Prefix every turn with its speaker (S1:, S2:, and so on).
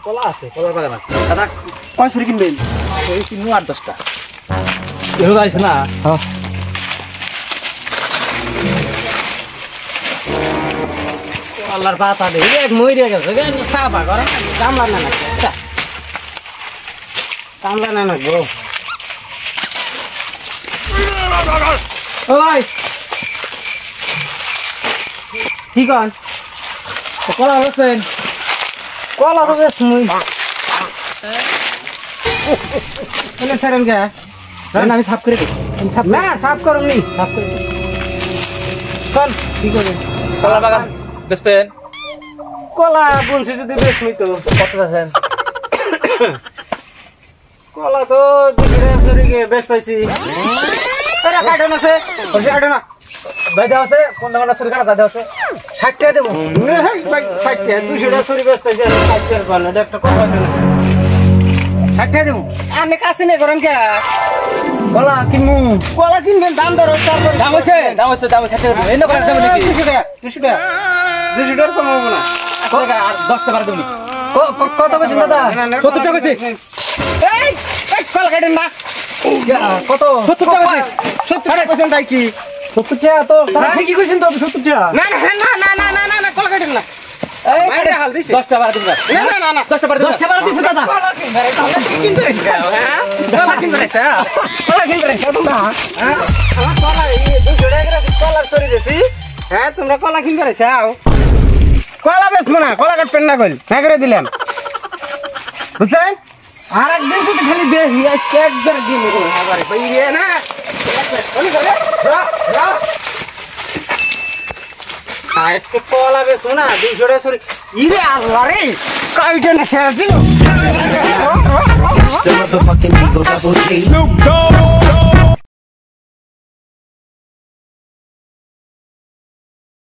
S1: কলা আছে, কলার বাগান আছে। দাদা
S2: কয় সরি কিনবেন?
S1: ওই কিনু 8-10টা। এগুলো আছে না?
S2: হ্যাঁ।
S1: কলার পাতা দে, এক মইরে গেছে। সাফা করে কামলা না না। কামলা না না গো। ও ভাই ঠিক আছে। কলা হচ্ছেন? কলা তো বেশ মুই স্যার আমি সাফ করে দিই। না সাফ করুন নি, সাফ করে চল কি করবেন? কলা বাগান বেচবেন? কলা বলছি যদি বেচবি তো। কত আছেন? কলা তো 2 টাকা সরিকে বেচতাইছি। আরে কাটন আছে, ওই কাটন না। ভাই দাও আছে, কোন দোকানটা সরি কাটা দাও আছে? 60 টাকা দেব। না ভাই 60 টাকা 200 টাকা সরি বেচতাইছি, 60 টাকা পান এটা একটা কলা কেন? 60 টাকা দেব। আপনি কাছে নে করেন কে? কলা কিনমু। কলা কিনবেন দাম ধরো তারপর দাম আছে 60 টাকা। এই না করা যাবে নাকি? 200 টাকা 200 টাকা কমাবো না। আর 10 টাকা দেব নি। কত কইছেন দাদা? 70 টাকা কইছি। এই কলা কাটেন না। কত? 70 টাকা কইছি। 70 টাকা কইছেন তাই কি? 70 টাকা তো তারা ঠিকই কইছেন তো 70 টাকা। না না না না না না না কলা কাটেন না। এই মাইরে হাল দিছি। 10 টাকা দিন না। না না না 10 টাকা দিছে দাদা। কলা কিনবে রে, হ্যাঁ? কলা কিনবে রে, হ্যাঁ? কলা কিনবে রে তোমরা, হ্যাঁ? আমার কলা এই 200 টাকা করে কলার সরি দিছি। হ্যাঁ তোমরা কলা কিনবে রে, চাও? কলা বেচবো না, কলা কাটবেন না কইল। না করে দিলাম। বুঝছেন? আর একদিন যদি খালি দেখি আজকে একবার দিন আবার বাইরে না। আজকে কলা বেচবো না 200 টাকা সরি। ইরে আল্লাহরে কাইটা না শেষ দিল।
S3: The motherfucking Eagle Double G. Snoop Dogg.